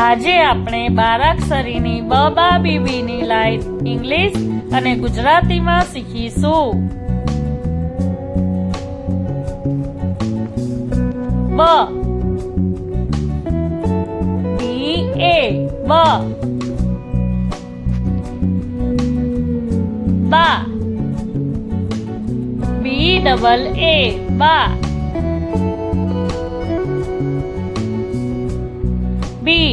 આજે આપણે બારાક્ષરીની બ બા બીબીની લાઈન ઇંગ્લિશ અને ગુજરાતીમાં શીખીશું. બ બી એ બ, બા બી ડબલ એ બા, બી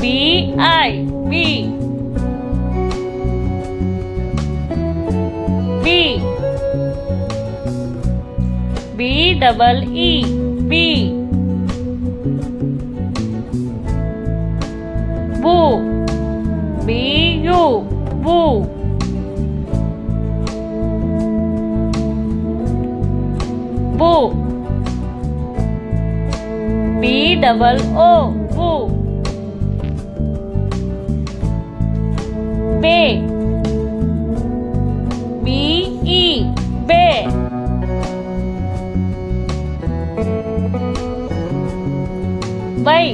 બી આઈ બી, બી બી ડબલ ઈ બી, બુ બી યુ બુ, બુ બી ડબલ ઓ બુ, બે બી ઈ બે, વૈ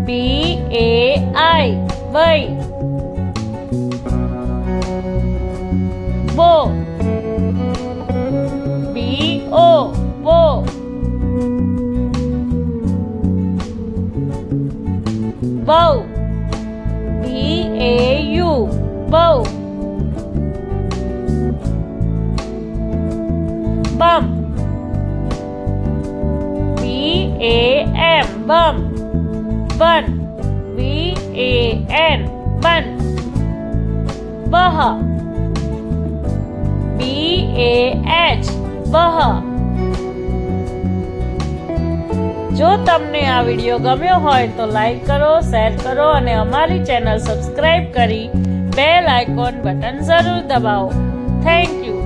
બી એ આઈ વૈ, બો બી ઓ બો, બહુ બી એ યુ બહુ, બમ બી એ એમ બમ, બન બી એ એન બન, બહ બી એ એચ બહ. જો તમને આ વિડીયો ગમ્યો હોય તો લાઈક કરો, શેર કરો અને અમારી ચેનલ સબસ્ક્રાઇબ કરી બેલ આઇકોન બટન જરૂર દબાવો. Thank you.